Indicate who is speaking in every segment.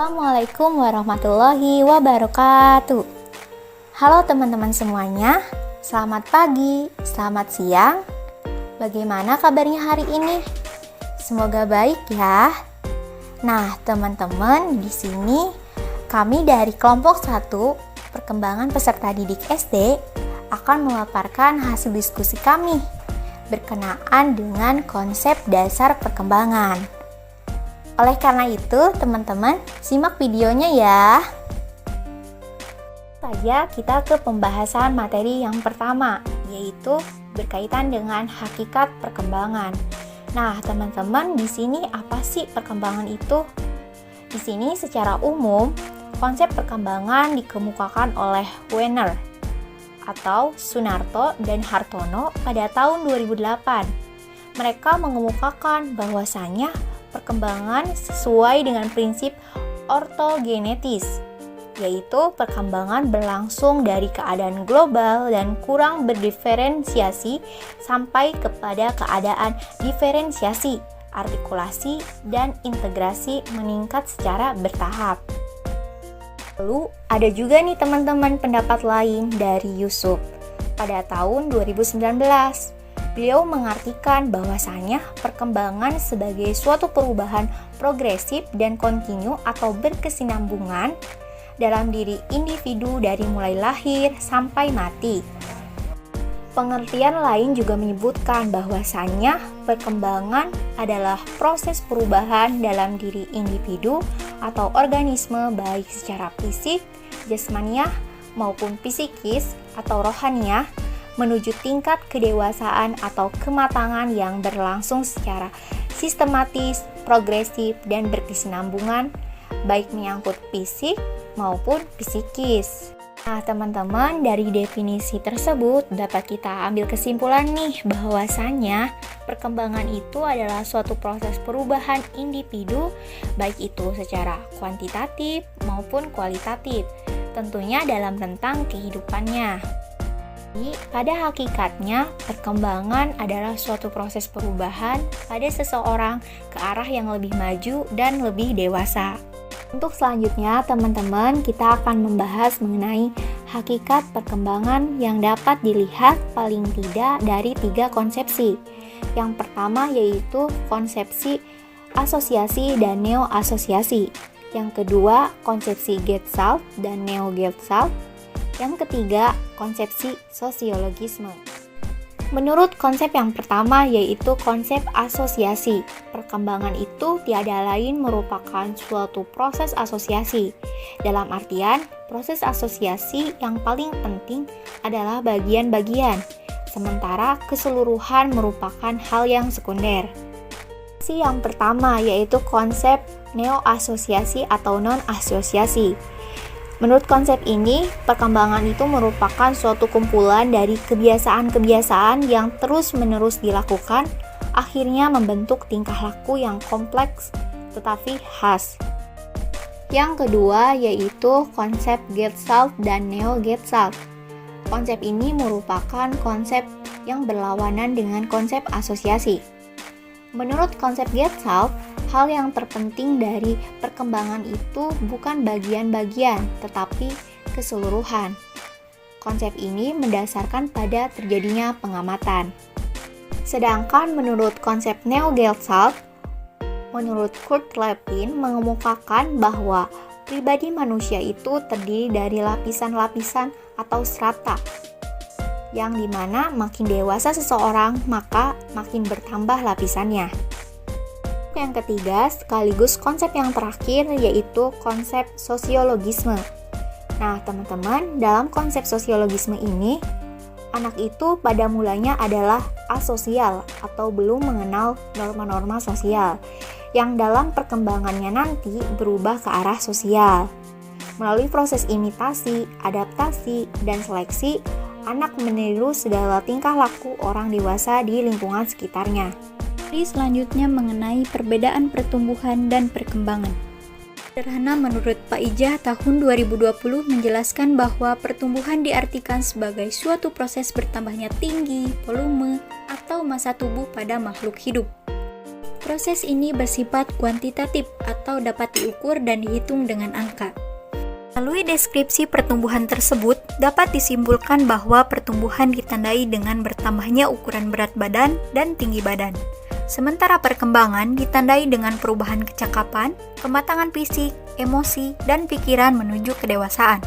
Speaker 1: Assalamualaikum warahmatullahi wabarakatuh. Halo teman-teman semuanya, selamat pagi, selamat siang. Bagaimana kabarnya hari ini? Semoga baik ya. Nah, teman-teman, di sini kami dari kelompok 1 Perkembangan Peserta Didik SD akan memaparkan hasil diskusi kami berkenaan dengan konsep dasar perkembangan. Oleh karena itu, teman-teman, simak videonya ya. Saja kita ke pembahasan materi yang pertama, yaitu berkaitan dengan hakikat perkembangan. Nah, teman-teman, di sini apa sih perkembangan itu? Di sini secara umum, konsep perkembangan dikemukakan oleh Wenner atau Sunarto dan Hartono pada tahun 2008. Mereka mengemukakan bahwasanya perkembangan sesuai dengan prinsip ortogenetis, yaitu perkembangan berlangsung dari keadaan global dan kurang berdiferensiasi sampai kepada keadaan diferensiasi, artikulasi, dan integrasi meningkat secara bertahap. Lalu ada juga nih teman-teman pendapat lain dari Yusuf pada tahun 2019. Beliau mengartikan bahwasanya perkembangan sebagai suatu perubahan progresif dan kontinu atau berkesinambungan dalam diri individu dari mulai lahir sampai mati. Pengertian lain juga menyebutkan bahwasanya perkembangan adalah proses perubahan dalam diri individu atau organisme baik secara fisik, jasmaniah maupun psikis atau rohaniah menuju tingkat kedewasaan atau kematangan yang berlangsung secara sistematis, progresif, dan berkesinambungan, baik menyangkut fisik maupun psikis. Nah, teman-teman, dari definisi tersebut dapat kita ambil kesimpulan nih bahwasanya perkembangan itu adalah suatu proses perubahan individu, baik itu secara kuantitatif maupun kualitatif, tentunya dalam rentang kehidupannya. Pada hakikatnya, perkembangan adalah suatu proses perubahan pada seseorang ke arah yang lebih maju dan lebih dewasa. Untuk selanjutnya, teman-teman, kita akan membahas mengenai hakikat perkembangan yang dapat dilihat paling tidak dari 3 konsepsi. Yang pertama yaitu konsepsi asosiasi dan neo-asosiasi. Yang kedua, konsepsi Gestalt dan neo-Gestalt. Yang ketiga, konsepsi sosiologisme. Menurut konsep yang pertama yaitu konsep asosiasi, perkembangan itu tiada lain merupakan suatu proses asosiasi. Dalam artian, proses asosiasi yang paling penting adalah bagian-bagian, sementara keseluruhan merupakan hal yang sekunder. Yang pertama yaitu konsep neo-asosiasi atau non-asosiasi. Menurut konsep ini, perkembangan itu merupakan suatu kumpulan dari kebiasaan-kebiasaan yang terus-menerus dilakukan, akhirnya membentuk tingkah laku yang kompleks tetapi khas. Yang kedua yaitu konsep Gestalt dan Neo-Gestalt. Konsep ini merupakan konsep yang berlawanan dengan konsep asosiasi. Menurut konsep Gestalt, hal yang terpenting dari perkembangan itu bukan bagian-bagian, tetapi keseluruhan. Konsep ini mendasarkan pada terjadinya pengamatan. Sedangkan menurut konsep Neo-Gestalt, menurut Kurt Lewin mengemukakan bahwa pribadi manusia itu terdiri dari lapisan-lapisan atau strata, yang dimana makin dewasa seseorang, maka makin bertambah lapisannya. Yang ketiga, sekaligus konsep yang terakhir yaitu konsep sosiologisme. Nah, teman-teman, dalam konsep sosiologisme ini, anak itu pada mulanya adalah asosial atau belum mengenal norma-norma sosial, yang dalam perkembangannya nanti berubah ke arah sosial. Melalui proses imitasi, adaptasi, dan seleksi, anak meniru segala tingkah laku orang dewasa di lingkungan sekitarnya.
Speaker 2: Selanjutnya mengenai perbedaan pertumbuhan dan perkembangan. Sederhana menurut Pak Ijah tahun 2020 menjelaskan bahwa pertumbuhan diartikan sebagai suatu proses bertambahnya tinggi, volume, atau massa tubuh pada makhluk hidup. Proses ini bersifat kuantitatif atau dapat diukur dan dihitung dengan angka. Melalui deskripsi pertumbuhan tersebut, dapat disimpulkan bahwa pertumbuhan ditandai dengan bertambahnya ukuran berat badan dan tinggi badan. Sementara perkembangan ditandai dengan perubahan kecakapan, kematangan fisik, emosi, dan pikiran menuju kedewasaan.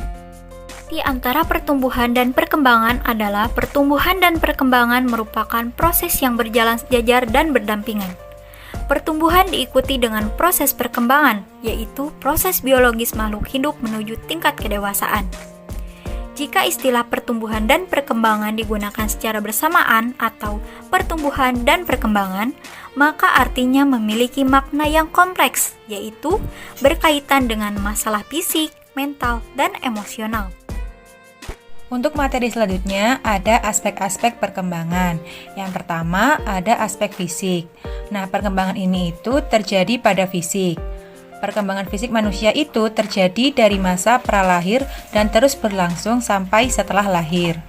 Speaker 2: Di antara pertumbuhan dan perkembangan adalah pertumbuhan dan perkembangan merupakan proses yang berjalan sejajar dan berdampingan. Pertumbuhan diikuti dengan proses perkembangan, yaitu proses biologis makhluk hidup menuju tingkat kedewasaan. Jika istilah pertumbuhan dan perkembangan digunakan secara bersamaan atau pertumbuhan dan perkembangan, maka artinya memiliki makna yang kompleks, yaitu berkaitan dengan masalah fisik, mental, dan emosional.
Speaker 3: Untuk materi selanjutnya ada aspek-aspek perkembangan. Yang pertama ada aspek fisik. Nah, perkembangan ini itu terjadi pada fisik. Perkembangan fisik manusia itu terjadi dari masa pralahir dan terus berlangsung sampai setelah lahir.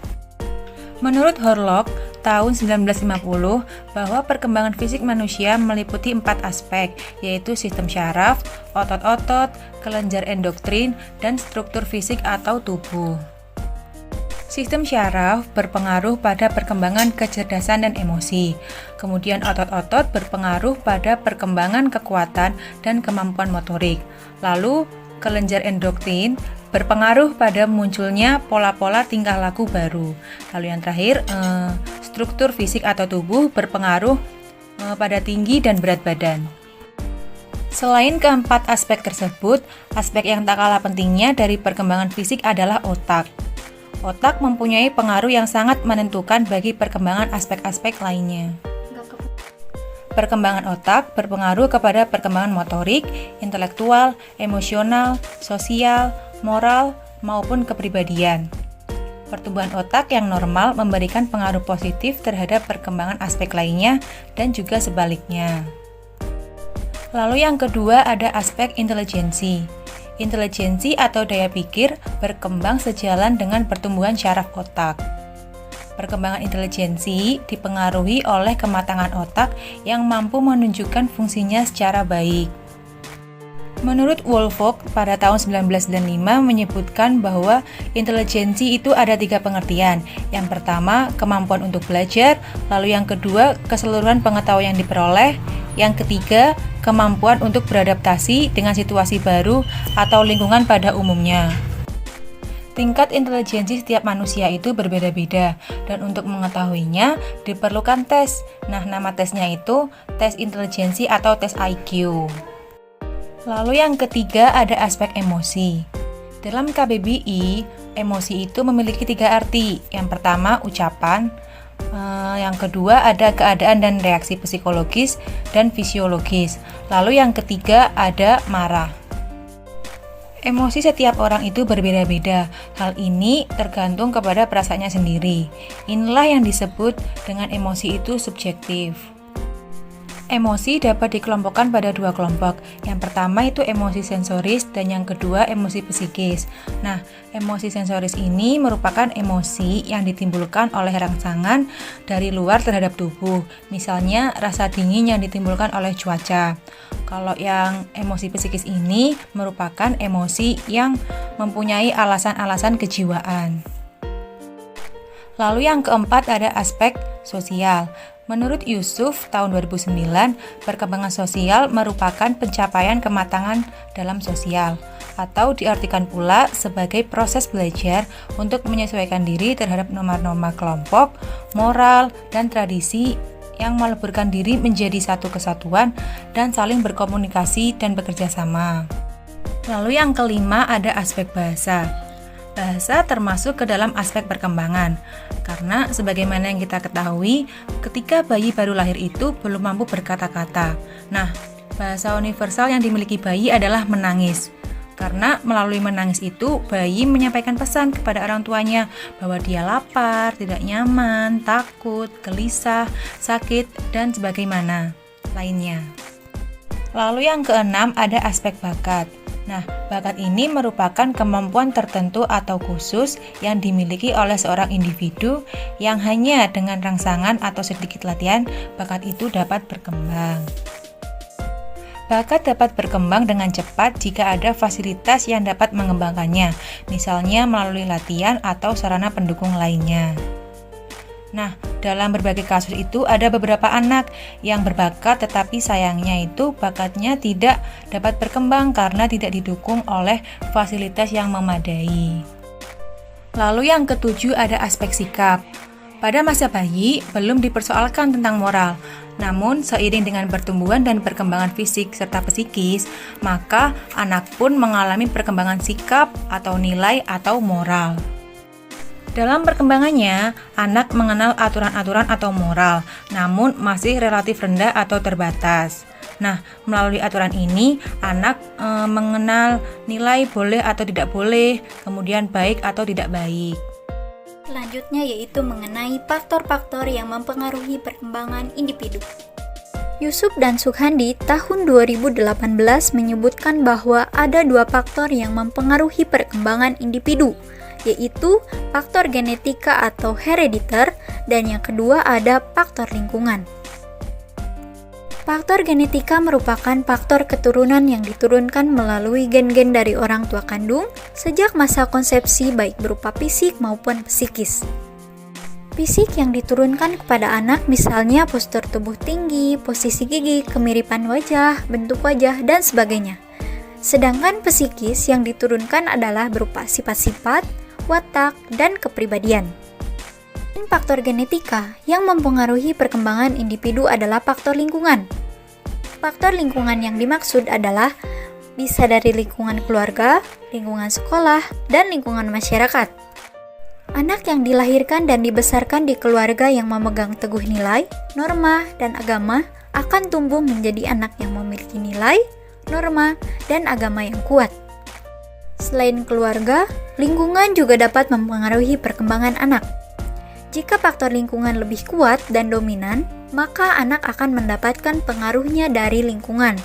Speaker 3: Menurut Horlock, tahun 1950, bahwa perkembangan fisik manusia meliputi 4 aspek, yaitu sistem syaraf, otot-otot, kelenjar endokrin, dan struktur fisik atau tubuh. Sistem syaraf berpengaruh pada perkembangan kecerdasan dan emosi. Kemudian otot-otot berpengaruh pada perkembangan kekuatan dan kemampuan motorik. Lalu kelenjar endokrin berpengaruh pada munculnya pola-pola tingkah laku baru. Lalu yang terakhir, struktur fisik atau tubuh berpengaruh pada tinggi dan berat badan. Selain keempat aspek tersebut, aspek yang tak kalah pentingnya dari perkembangan fisik adalah otak. Otak mempunyai pengaruh yang sangat menentukan bagi perkembangan aspek-aspek lainnya. Perkembangan otak berpengaruh kepada perkembangan motorik, intelektual, emosional, sosial, moral, maupun kepribadian. Pertumbuhan otak yang normal memberikan pengaruh positif terhadap perkembangan aspek lainnya dan juga sebaliknya. Lalu yang kedua ada aspek intelijensi. Intelijensi atau daya pikir berkembang sejalan dengan pertumbuhan syaraf otak. Perkembangan intelijensi dipengaruhi oleh kematangan otak yang mampu menunjukkan fungsinya secara baik. Menurut Woolfolk pada tahun 1995 menyebutkan bahwa intelijensi itu ada 3 pengertian. Yang pertama, kemampuan untuk belajar, lalu yang kedua, keseluruhan pengetahuan yang diperoleh, yang ketiga, kemampuan untuk beradaptasi dengan situasi baru atau lingkungan pada umumnya. Tingkat intelijensi setiap manusia itu berbeda-beda, dan untuk mengetahuinya diperlukan tes. Nah, nama tesnya itu tes intelijensi atau tes IQ. Lalu yang ketiga ada aspek emosi. Dalam KBBI, emosi itu memiliki 3 arti. Yang pertama, ucapan. Yang kedua ada keadaan dan reaksi psikologis dan fisiologis. Lalu yang ketiga ada marah. Emosi setiap orang itu berbeda-beda. Hal ini tergantung kepada perasaannya sendiri. Inilah yang disebut dengan emosi itu subjektif. Emosi dapat dikelompokkan pada 2 kelompok. Yang pertama itu emosi sensoris dan yang kedua emosi psikis. Nah, emosi sensoris ini merupakan emosi yang ditimbulkan oleh rangsangan dari luar terhadap tubuh. Misalnya rasa dingin yang ditimbulkan oleh cuaca. Kalau yang emosi psikis ini merupakan emosi yang mempunyai alasan-alasan kejiwaan. Lalu yang keempat ada aspek sosial. Menurut Yusuf tahun 2009, perkembangan sosial merupakan pencapaian kematangan dalam sosial, atau diartikan pula sebagai proses belajar untuk menyesuaikan diri terhadap norma-norma kelompok, moral, dan tradisi yang meleburkan diri menjadi satu kesatuan dan saling berkomunikasi dan bekerja sama. Lalu yang kelima ada aspek bahasa. Bahasa termasuk ke dalam aspek perkembangan, karena sebagaimana yang kita ketahui, ketika bayi baru lahir itu belum mampu berkata-kata. Nah, bahasa universal yang dimiliki bayi adalah menangis. Karena melalui menangis itu, bayi menyampaikan pesan kepada orang tuanya bahwa dia lapar, tidak nyaman, takut, gelisah, sakit, dan sebagaimana lainnya. Lalu yang keenam ada aspek bakat. Nah, bakat ini merupakan kemampuan tertentu atau khusus yang dimiliki oleh seorang individu yang hanya dengan rangsangan atau sedikit latihan, bakat itu dapat berkembang. Bakat dapat berkembang dengan cepat jika ada fasilitas yang dapat mengembangkannya, misalnya melalui latihan atau sarana pendukung lainnya. Nah, dalam berbagai kasus itu ada beberapa anak yang berbakat tetapi sayangnya itu bakatnya tidak dapat berkembang karena tidak didukung oleh fasilitas yang memadai. Lalu yang ketujuh ada aspek sikap. Pada masa bayi, belum dipersoalkan tentang moral. Namun, seiring dengan pertumbuhan dan perkembangan fisik serta psikis, maka anak pun mengalami perkembangan sikap atau nilai atau moral. Dalam perkembangannya, anak mengenal aturan-aturan atau moral, namun masih relatif rendah atau terbatas. Nah, melalui aturan ini, anak mengenal nilai boleh atau tidak boleh, kemudian baik atau tidak baik.
Speaker 2: Selanjutnya yaitu mengenai faktor-faktor yang mempengaruhi perkembangan individu. Yusuf dan Sukhandi tahun 2018 menyebutkan bahwa ada dua faktor yang mempengaruhi perkembangan individu, yaitu faktor genetika atau herediter, dan yang kedua ada faktor lingkungan. Faktor genetika merupakan faktor keturunan yang diturunkan melalui gen-gen dari orang tua kandung sejak masa konsepsi baik berupa fisik maupun psikis. Fisik yang diturunkan kepada anak misalnya postur tubuh tinggi, posisi gigi, kemiripan wajah, bentuk wajah, dan sebagainya. Sedangkan psikis yang diturunkan adalah berupa sifat-sifat, watak, dan kepribadian. Faktor genetika yang mempengaruhi perkembangan individu adalah faktor lingkungan. Faktor lingkungan yang dimaksud adalah bisa dari lingkungan keluarga, lingkungan sekolah, dan lingkungan masyarakat. Anak yang dilahirkan dan dibesarkan di keluarga yang memegang teguh nilai, norma, dan agama akan tumbuh menjadi anak yang memiliki nilai, norma, dan agama yang kuat. Selain keluarga, lingkungan juga dapat mempengaruhi perkembangan anak. Jika faktor lingkungan lebih kuat dan dominan, maka anak akan mendapatkan pengaruhnya dari lingkungan.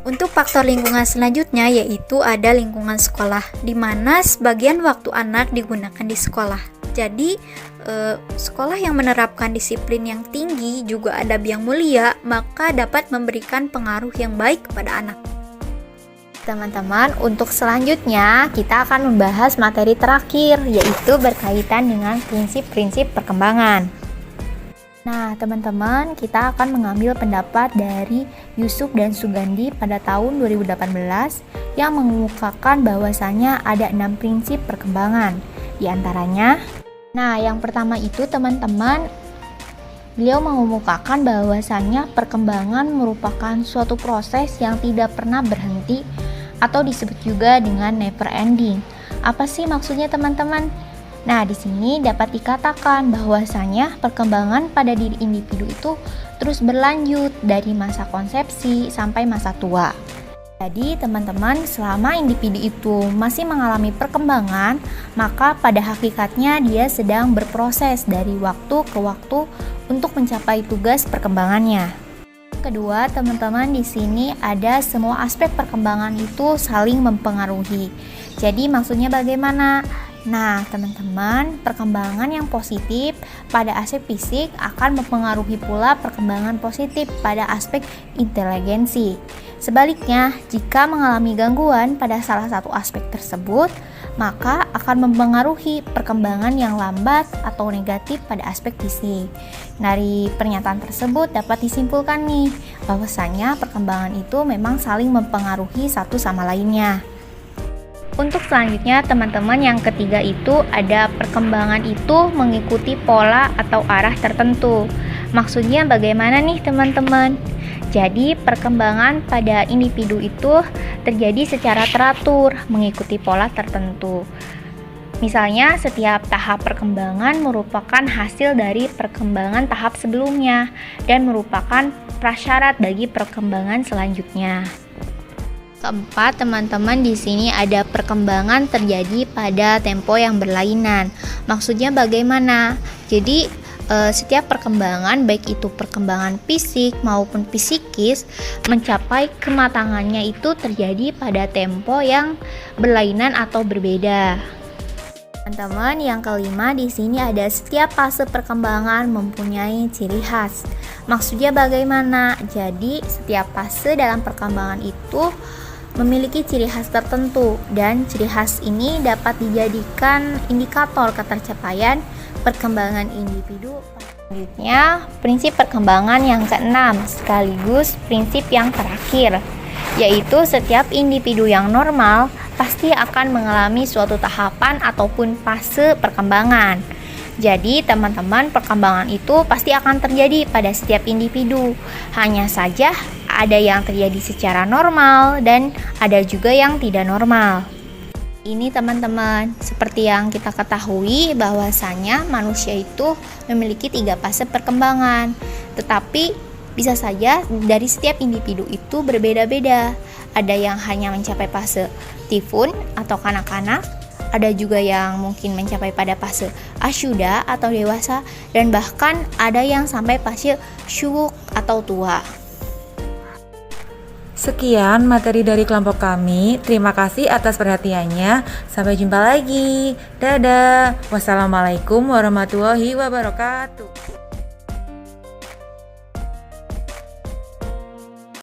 Speaker 2: Untuk faktor lingkungan selanjutnya yaitu ada lingkungan sekolah, di mana sebagian waktu anak digunakan di sekolah. Jadi, sekolah yang menerapkan disiplin yang tinggi juga adab yang mulia, maka dapat memberikan pengaruh yang baik kepada anak.
Speaker 1: Teman-teman, untuk selanjutnya kita akan membahas materi terakhir, yaitu berkaitan dengan prinsip-prinsip perkembangan. Nah, teman-teman, kita akan mengambil pendapat dari Yusuf dan Sukhandi pada tahun 2018 yang mengemukakan bahwasannya ada 6 prinsip perkembangan. Di antaranya, yang pertama itu teman-teman, beliau mengemukakan bahwasannya perkembangan merupakan suatu proses yang tidak pernah berhenti atau disebut juga dengan never ending. Apa sih maksudnya teman-teman? Nah, di sini dapat dikatakan bahwasanya perkembangan pada diri individu itu terus berlanjut dari masa konsepsi sampai masa tua. Jadi, teman-teman, selama individu itu masih mengalami perkembangan, maka pada hakikatnya dia sedang berproses dari waktu ke waktu untuk mencapai tugas perkembangannya. Kedua, teman-teman, di sini ada semua aspek perkembangan itu saling mempengaruhi. Jadi maksudnya bagaimana? Nah, teman-teman, perkembangan yang positif pada aspek fisik akan mempengaruhi pula perkembangan positif pada aspek inteligensi. Sebaliknya, jika mengalami gangguan pada salah satu aspek tersebut, maka akan mempengaruhi perkembangan yang lambat atau negatif pada aspek fisik. Dari pernyataan tersebut dapat disimpulkan nih, bahwasanya perkembangan itu memang saling mempengaruhi satu sama lainnya. Untuk selanjutnya, teman-teman, yang ketiga itu ada perkembangan itu mengikuti pola atau arah tertentu. Maksudnya bagaimana nih, teman-teman? Jadi, perkembangan pada individu itu terjadi secara teratur, mengikuti pola tertentu. Misalnya, setiap tahap perkembangan merupakan hasil dari perkembangan tahap sebelumnya dan merupakan prasyarat bagi perkembangan selanjutnya. Keempat, teman-teman, di sini ada perkembangan terjadi pada tempo yang berlainan. Maksudnya bagaimana? Jadi, setiap perkembangan, baik itu perkembangan fisik maupun psikis, mencapai kematangannya itu terjadi pada tempo yang berlainan atau berbeda. Teman-teman, yang kelima di sini ada setiap fase perkembangan mempunyai ciri khas. Maksudnya bagaimana? Jadi, setiap fase dalam perkembangan itu memiliki ciri khas tertentu dan ciri khas ini dapat dijadikan indikator ketercapaian perkembangan individu. Selanjutnya, prinsip perkembangan yang keenam sekaligus prinsip yang terakhir, yaitu setiap individu yang normal pasti akan mengalami suatu tahapan ataupun fase perkembangan. Jadi, teman-teman, perkembangan itu pasti akan terjadi pada setiap individu. Hanya saja ada yang terjadi secara normal dan ada juga yang tidak normal. Ini teman-teman, seperti yang kita ketahui bahwasanya manusia itu memiliki 3 fase perkembangan. Tetapi bisa saja dari setiap individu itu berbeda-beda. Ada yang hanya mencapai fase tifun atau kanak-kanak, ada juga yang mungkin mencapai pada fase asyuda atau dewasa, dan bahkan ada yang sampai fase syuk atau tua.
Speaker 3: Sekian materi dari kelompok kami. Terima kasih atas perhatiannya. Sampai jumpa lagi. Dadah. Wassalamualaikum warahmatullahi wabarakatuh.